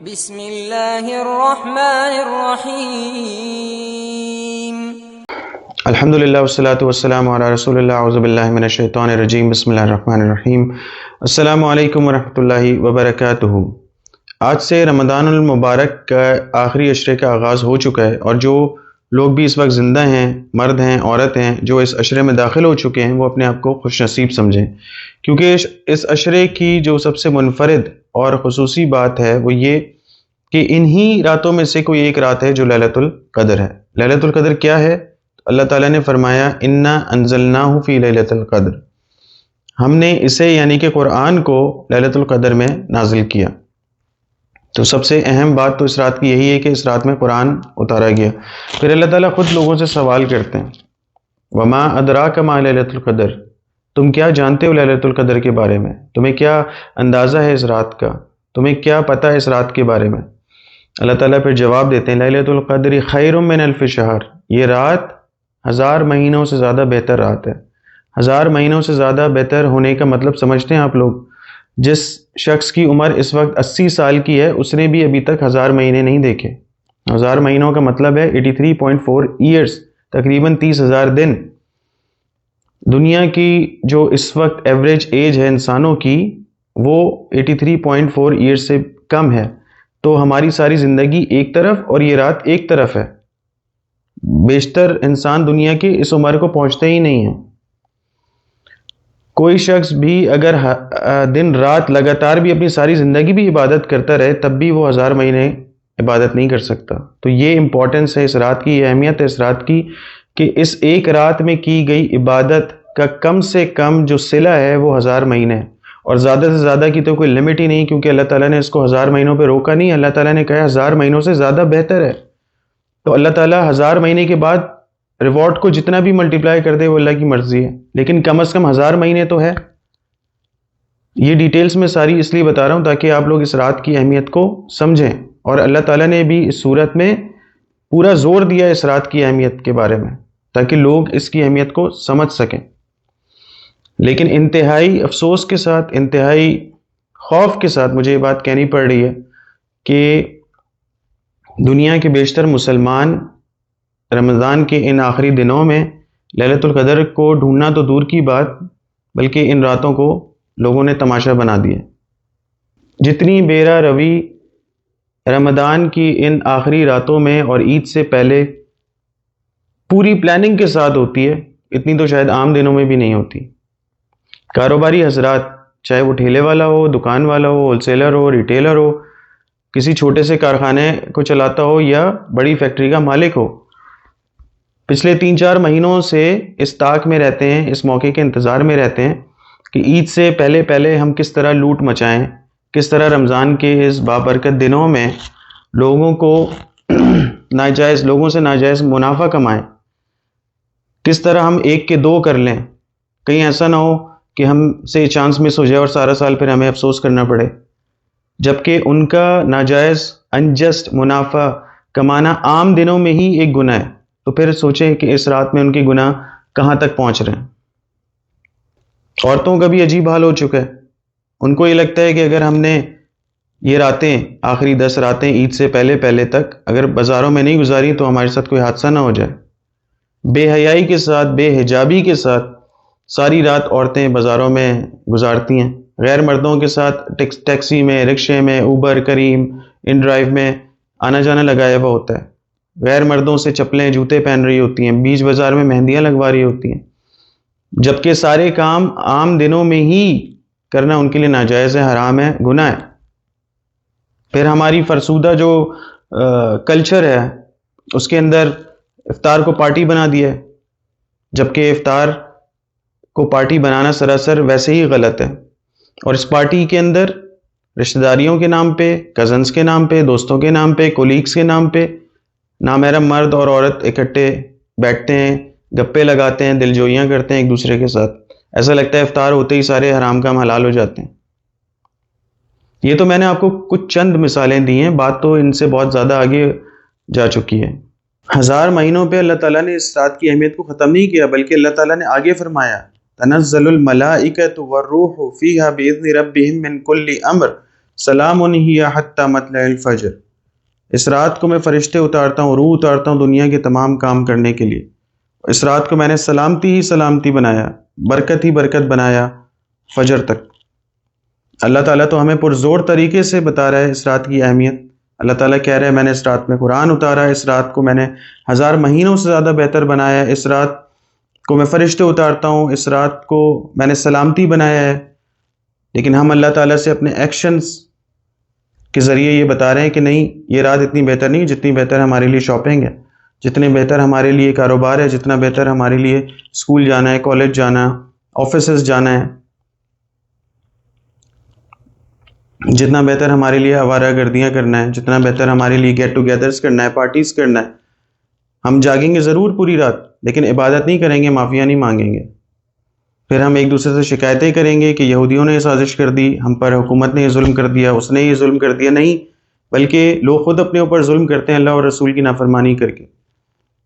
بسم اللہ الرحمن الرحیم۔ الحمدللہ والصلاة والسلام علی رسول اللہ، اعوذ باللہ من الشیطان الرجیم، بسم اللہ الرحمن الرحیم۔ السلام علیکم ورحمۃ اللہ وبرکاتہ۔ آج سے رمضان المبارک کا آخری عشرے کا آغاز ہو چکا ہے، اور جو لوگ بھی اس وقت زندہ ہیں، مرد ہیں، عورت ہیں، جو اس عشرے میں داخل ہو چکے ہیں، وہ اپنے آپ کو خوش نصیب سمجھیں، کیونکہ اس عشرے کی جو سب سے منفرد اور خصوصی بات ہے وہ یہ کہ انہی راتوں میں سے کوئی ایک رات ہے جو لیلۃ القدر ہے۔ لیلۃ القدر کیا ہے؟ اللہ تعالیٰ نے فرمایا انا انزلناہ فی لیلۃ القدر، ہم نے اسے یعنی کہ قرآن کو لیلۃ القدر میں نازل کیا۔ تو سب سے اہم بات تو اس رات کی یہی ہے کہ اس رات میں قرآن اتارا گیا۔ پھر اللہ تعالیٰ خود لوگوں سے سوال کرتے ہیں، وما ادراک ما لیلۃ القدر، تم کیا جانتے ہو لیلۃ القدر کے بارے میں؟ تمہیں کیا اندازہ ہے اس رات کا؟ تمہیں کیا پتہ ہے اس رات کے بارے میں؟ اللہ تعالیٰ پھر جواب دیتے ہیں لیلۃ القدر خیر من الف شہر، یہ رات 1000 مہینوں سے زیادہ بہتر رات ہے۔ 1000 مہینوں سے زیادہ بہتر ہونے کا مطلب سمجھتے ہیں آپ لوگ؟ جس شخص کی عمر اس وقت 80 سال کی ہے، اس نے بھی ابھی تک 1000 مہینے نہیں دیکھے۔ 1000 مہینوں کا مطلب ہے 83.4 ایئرس، تقریباً 30,000 دن۔ دنیا کی جو اس وقت ایوریج ایج ہے انسانوں کی، وہ 83.4 ایئرس سے کم ہے۔ تو ہماری ساری زندگی ایک طرف اور یہ رات ایک طرف ہے۔ بیشتر انسان دنیا کی اس عمر کو پہنچتے ہی نہیں ہیں۔ کوئی شخص بھی اگر دن رات لگاتار بھی اپنی ساری زندگی بھی عبادت کرتا رہے، تب بھی وہ 1000 مہینے عبادت نہیں کر سکتا۔ تو یہ امپورٹنس ہے اس رات کی، یہ اہمیت ہے اس رات کی کہ اس ایک رات میں کی گئی عبادت کا کم سے کم جو صلہ ہے وہ 1000 مہینے ہے، اور زیادہ سے زیادہ کی تو کوئی لمٹ ہی نہیں، کیونکہ اللہ تعالیٰ نے اس کو 1000 مہینوں پہ روکا نہیں۔ اللہ تعالیٰ نے کہا 1000 مہینوں سے زیادہ بہتر ہے۔ تو اللہ تعالیٰ 1000 مہینے کے بعد ریوارڈ کو جتنا بھی ملٹیپلائی کر دے وہ اللہ کی مرضی ہے، لیکن کم از کم 1000 مہینے تو ہے۔ یہ ڈیٹیلز میں ساری اس لیے بتا رہا ہوں تاکہ آپ لوگ اس رات کی اہمیت کو سمجھیں، اور اللہ تعالیٰ نے بھی اس صورت میں پورا زور دیا اس رات کی اہمیت کے بارے میں تاکہ لوگ اس کی اہمیت کو سمجھ سکیں۔ لیکن انتہائی افسوس کے ساتھ، انتہائی خوف کے ساتھ مجھے یہ بات کہنی پڑ رہی ہے کہ دنیا کے بیشتر مسلمان رمضان کے ان آخری دنوں میں لیلۃ القدر کو ڈھونڈنا تو دور کی بات، بلکہ ان راتوں کو لوگوں نے تماشا بنا دیا۔ جتنی بیرا روی رمضان کی ان آخری راتوں میں اور عید سے پہلے پوری پلاننگ کے ساتھ ہوتی ہے، اتنی تو شاید عام دنوں میں بھی نہیں ہوتی۔ کاروباری حضرات، چاہے وہ ٹھیلے والا ہو، دکان والا ہو، ہول سیلر ہو، ریٹیلر ہو، کسی چھوٹے سے کارخانے کو چلاتا ہو یا بڑی فیکٹری کا مالک ہو، پچھلے 3-4 مہینوں سے اس طاق میں رہتے ہیں، اس موقع کے انتظار میں رہتے ہیں کہ عید سے پہلے ہم کس طرح لوٹ مچائیں، کس طرح رمضان کے اس بابرکت دنوں میں لوگوں سے ناجائز منافع کمائیں، کس طرح ہم 1 کے 2 کر لیں، کہیں ایسا نہ ہو کہ ہم سے چانس مس ہو جائے اور سارا سال پھر ہمیں افسوس کرنا پڑے، جبکہ ان کا ناجائز انجسٹ منافع کمانا عام دنوں میں ہی ایک گناہ ہے۔ تو پھر سوچیں کہ اس رات میں ان کے گناہ کہاں تک پہنچ رہے ہیں۔ عورتوں کا بھی عجیب حال ہو چکا ہے، ان کو یہ لگتا ہے کہ اگر ہم نے یہ راتیں، آخری 10 راتیں عید سے پہلے تک اگر بازاروں میں نہیں گزاری تو ہمارے ساتھ کوئی حادثہ نہ ہو جائے۔ بے حیائی کے ساتھ، بے حجابی کے ساتھ ساری رات عورتیں بازاروں میں گزارتی ہیں، غیر مردوں کے ساتھ ٹیکسی میں، رکشے میں، اوبر، کریم، ان ڈرائیو میں آنا جانا لگایا ہوا ہوتا ہے، غیر مردوں سے چپلیں جوتے پہن رہی ہوتی ہیں، بیچ بازار میں مہندیاں لگوا رہی ہوتی ہیں، جبکہ سارے کام عام دنوں میں ہی کرنا ان کے لیے ناجائز ہے، حرام ہے، گناہ ہے۔ پھر ہماری فرسودہ جو کلچر ہے اس کے اندر افطار کو پارٹی بنا دیا ہے، جبکہ افطار کو پارٹی بنانا سراسر ویسے ہی غلط ہے، اور اس پارٹی کے اندر رشتہ داریوں کے نام پہ، کزنز کے نام پہ، دوستوں کے نام پہ، کولیگز کے نام پہ نامحرم مرد اور عورت اکٹھے بیٹھتے ہیں، گپے لگاتے ہیں، دل جوئیاں کرتے ہیں ایک دوسرے کے ساتھ، ایسا لگتا ہے افطار ہوتے ہی سارے حرام کام حلال ہو جاتے ہیں۔ یہ تو میں نے آپ کو کچھ چند مثالیں دی ہیں، بات تو ان سے بہت زیادہ آگے جا چکی ہے۔ 1000 مہینوں پہ اللہ تعالیٰ نے اس رات کی اہمیت کو ختم نہیں کیا، بلکہ اللہ تعالیٰ نے آگے فرمایا تنزل الملائکۃ والروح فیہا باذن ربہم من کل امر سلام ہی حتی مطلع الفجر، اس رات کو میں فرشتے اتارتا ہوں، روح اتارتا ہوں دنیا کے تمام کام کرنے کے لیے، اس رات کو میں نے سلامتی ہی سلامتی بنایا، برکت ہی برکت بنایا فجر تک۔ اللہ تعالیٰ تو ہمیں پرزور طریقے سے بتا رہا ہے اس رات کی اہمیت۔ اللہ تعالیٰ کہہ رہے ہیں میں نے اس رات میں قرآن اتارا، اس رات کو میں نے 1000 مہینوں سے زیادہ بہتر بنایا، اس رات کو میں فرشتے اتارتا ہوں، اس رات کو میں نے سلامتی بنایا ہے۔ لیکن ہم اللہ تعالیٰ سے اپنے ایکشنز کے ذریعے یہ بتا رہے ہیں کہ نہیں، یہ رات اتنی بہتر نہیں جتنی بہتر ہمارے لیے شاپنگ ہے، جتنے بہتر ہمارے لیے کاروبار ہے، جتنا بہتر ہمارے لیے اسکول جانا ہے، کالج جانا، آفیسز جانا ہے، جتنا بہتر ہمارے لیے آوارہ گردیاں کرنا ہے، جتنا بہتر ہمارے لیے گیٹ ٹوگیدرز کرنا ہے، پارٹیز کرنا ہے۔ ہم جاگیں گے ضرور پوری رات، لیکن عبادت نہیں کریں گے، معافیاں نہیں مانگیں گے۔ پھر ہم ایک دوسرے سے شکایتیں کریں گے کہ یہودیوں نے یہ سازش کر دی، ہم پر حکومت نے یہ ظلم کر دیا، اس نے یہ ظلم کر دیا۔ نہیں، بلکہ لوگ خود اپنے اوپر ظلم کرتے ہیں اللہ اور رسول کی نافرمانی کر کے۔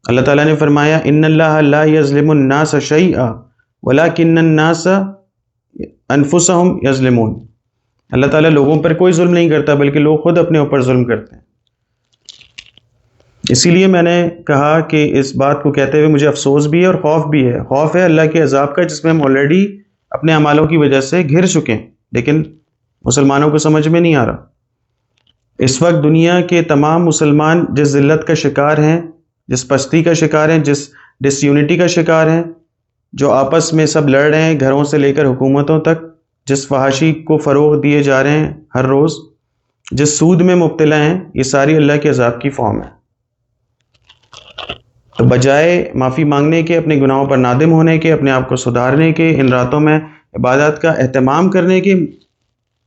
اللہ تعالیٰ نے فرمایا ان اللہ لا یظلم الناس شیئا ولکن الناس انفسہم یظلمون، اللہ تعالیٰ لوگوں پر کوئی ظلم نہیں کرتا بلکہ لوگ خود اپنے اوپر ظلم کرتے ہیں۔ اسی لیے میں نے کہا کہ اس بات کو کہتے ہوئے مجھے افسوس بھی ہے اور خوف بھی ہے۔ خوف ہے اللہ کے عذاب کا جس میں ہم آلریڈی اپنے اعمالوں کی وجہ سے گھر چکے ہیں، لیکن مسلمانوں کو سمجھ میں نہیں آ رہا۔ اس وقت دنیا کے تمام مسلمان جس ذلت کا شکار ہیں، جس پستی کا شکار ہیں، جس ڈس یونٹی کا شکار ہیں، جو آپس میں سب لڑ رہے ہیں گھروں سے لے کر حکومتوں تک، جس فحاشی کو فروغ دیے جا رہے ہیں ہر روز، جس سود میں مبتلا ہیں، یہ ساری اللہ کے عذاب کی فارم ہے۔ تو بجائے معافی مانگنے کے، اپنے گناہوں پر نادم ہونے کے، اپنے آپ کو سدھارنے کے، ان راتوں میں عبادات کا اہتمام کرنے کے،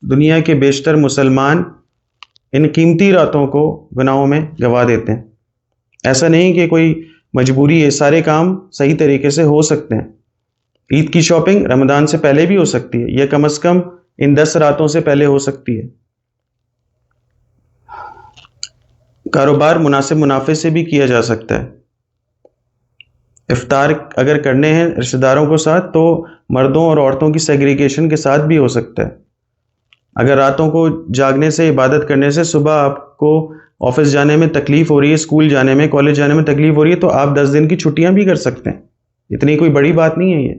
دنیا کے بیشتر مسلمان ان قیمتی راتوں کو گناہوں میں گنوا دیتے ہیں۔ ایسا نہیں کہ کوئی مجبوری ہے، سارے کام صحیح طریقے سے ہو سکتے ہیں۔ عید کی شاپنگ رمضان سے پہلے بھی ہو سکتی ہے، یا کم از کم ان 10 راتوں سے پہلے ہو سکتی ہے۔ کاروبار مناسب منافع سے بھی کیا جا سکتا ہے۔ افطار اگر کرنے ہیں رشتہ داروں کو ساتھ تو مردوں اور عورتوں کی سیگریگیشن کے ساتھ بھی ہو سکتا ہے۔ اگر راتوں کو جاگنے سے، عبادت کرنے سے صبح آپ کو آفس جانے میں تکلیف ہو رہی ہے، اسکول جانے میں، کالج جانے میں تکلیف ہو رہی ہے، تو آپ 10 دن کی چھٹیاں بھی کر سکتے ہیں۔ اتنی کوئی بڑی بات نہیں ہے یہ۔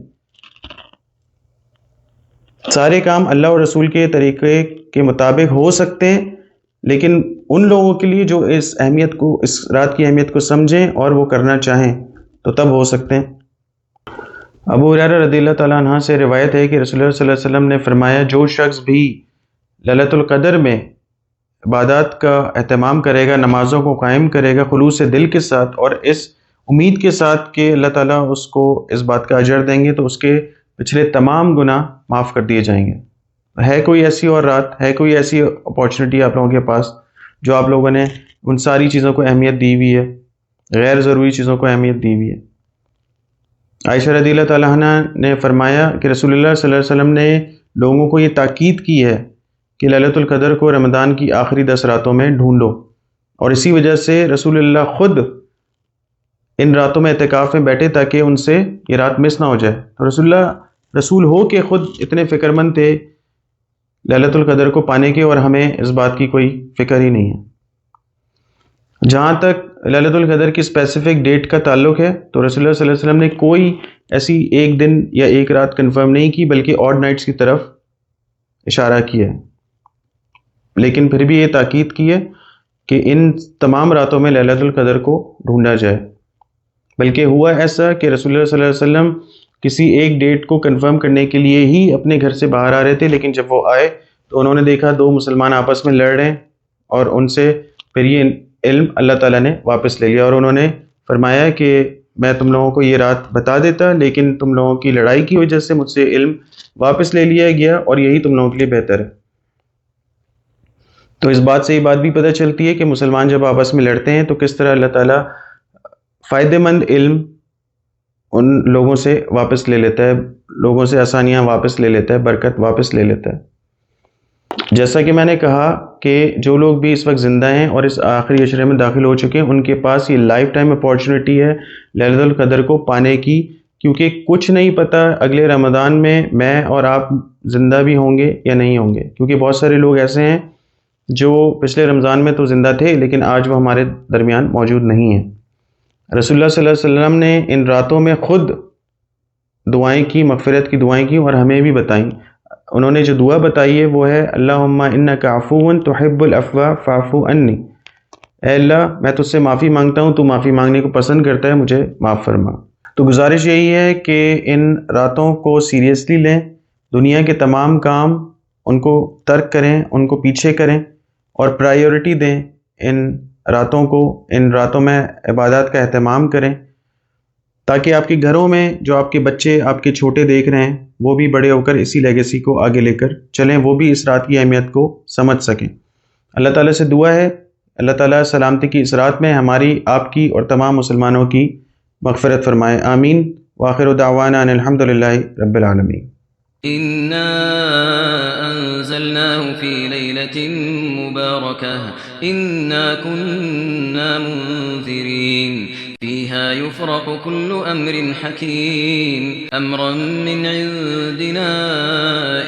سارے کام اللہ اور رسول کے طریقے کے مطابق ہو سکتے ہیں، لیکن ان لوگوں کے لیے جو اس اہمیت کو، اس رات کی اہمیت کو سمجھیں اور وہ کرنا چاہیں تو تب ہو سکتے ہیں۔ ابو ہریرہ رضی اللہ تعالیٰ عنہ سے روایت ہے کہ رسول اللہ صلی اللہ علیہ وسلم نے فرمایا جو شخص بھی لیلۃ القدر میں عبادات کا اہتمام کرے گا، نمازوں کو قائم کرے گا خلوص دل کے ساتھ اور اس امید کے ساتھ کہ اللہ تعالیٰ اس کو اس بات کا اجر دیں گے، تو اس کے پچھلے تمام گناہ معاف کر دیے جائیں گے۔ ہے کوئی ایسی اور رات، ہے کوئی ایسی اپارچونٹی آپ لوگوں کے پاس جو آپ لوگوں نے ان ساری چیزوں کو اہمیت دی ہوئی ہے، غیر ضروری چیزوں کو اہمیت دی ہوئی ہے؟ عائشہ رضی اللہ تعالیٰ عنہ نے فرمایا کہ رسول اللہ صلی اللہ علیہ وسلم نے لوگوں کو یہ تاکید کی ہے کہ لیلۃ القدر کو رمضان کی آخری 10 راتوں میں ڈھونڈو، اور اسی وجہ سے رسول اللہ خود ان راتوں میں اعتکاف میں بیٹھے تاکہ ان سے یہ رات مس نہ ہو جائے۔ تو رسول ہو کے خود اتنے فکر مند تھے لیلۃ القدر کو پانے کے، اور ہمیں اس بات کی کوئی فکر ہی نہیں ہے۔ جہاں تک لیلۃ القدر کی اسپیسیفک ڈیٹ کا تعلق ہے تو رسول اللہ صلی اللہ علیہ وسلم نے کوئی ایسی ایک دن یا ایک رات کنفرم نہیں کی، بلکہ آڈ نائٹس کی طرف اشارہ کیا ہے، لیکن پھر بھی یہ تاکید کی ہے کہ ان تمام راتوں میں لیلۃ القدر کو ڈھونڈا جائے۔ بلکہ ہوا ایسا کہ رسول اللہ صلی اللہ علیہ وسلم کسی ایک ڈیٹ کو کنفرم کرنے کے لیے ہی اپنے گھر سے باہر آ رہے تھے، لیکن جب وہ آئے تو انہوں نے دیکھا 2 مسلمان آپس میں لڑ رہے ہیں، اور ان سے پھر یہ علم اللہ تعالیٰ نے واپس لے لیا، اور انہوں نے فرمایا کہ میں تم لوگوں کو یہ رات بتا دیتا، لیکن تم لوگوں کی لڑائی کی وجہ سے مجھ سے علم واپس لے لیا گیا، اور یہی تم لوگوں کے لیے بہتر ہے۔ تو اس بات سے یہ بات بھی پتہ چلتی ہے کہ مسلمان جب آپس میں لڑتے ہیں تو کس طرح اللہ تعالیٰ فائدہ مند علم ان لوگوں سے واپس لے لیتا ہے، لوگوں سے آسانیاں واپس لے لیتا ہے، برکت واپس لے لیتا ہے۔ جیسا کہ میں نے کہا کہ جو لوگ بھی اس وقت زندہ ہیں اور اس آخری عشرے میں داخل ہو چکے ہیں، ان کے پاس یہ لائف ٹائم اپارچونٹی ہے لیلۃ القدر کو پانے کی، کیونکہ کچھ نہیں پتہ اگلے رمضان میں اور آپ زندہ بھی ہوں گے یا نہیں ہوں گے، کیونکہ بہت سارے لوگ ایسے ہیں جو پچھلے رمضان میں تو زندہ تھے لیکن آج وہ ہمارے درمیان موجود نہیں ہیں۔ رسول اللہ صلی اللہ علیہ وسلم نے ان راتوں میں خود دعائیں کی، مغفرت کی دعائیں کی اور ہمیں بھی بتائیں۔ انہوں نے جو دعا بتائی ہے وہ ہے اللہم انک عفو تحب العفو فاعف عنی، اے اللہ میں تجھ سے معافی مانگتا ہوں، تو معافی مانگنے کو پسند کرتا ہے، مجھے معاف فرما۔ تو گزارش یہی ہے کہ ان راتوں کو سیریسلی لیں، دنیا کے تمام کام ان کو ترک کریں، ان کو پیچھے کریں اور پرائیورٹی دیں ان راتوں کو، ان راتوں میں عبادات کا اہتمام کریں، تاکہ آپ کے گھروں میں جو آپ کے بچے آپ کے چھوٹے دیکھ رہے ہیں وہ بھی بڑے ہو کر اسی لیگیسی کو آگے لے کر چلیں، وہ بھی اس رات کی اہمیت کو سمجھ سکیں۔ اللہ تعالیٰ سے دعا ہے اللہ تعالیٰ سلامتی کی اس رات میں ہماری، آپ کی اور تمام مسلمانوں کی مغفرت فرمائے، آمین۔ وآخر دعوانا ان الحمد للہ رب العالمین۔ إنا أنزلناه في ليلة مباركة إنا كنا منذرين فيها يفرق كل أمر حكيم أمرا من عندنا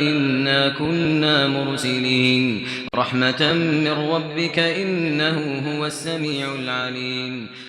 إنا كنا مرسلين رحمة من ربك إنه هو السميع العليم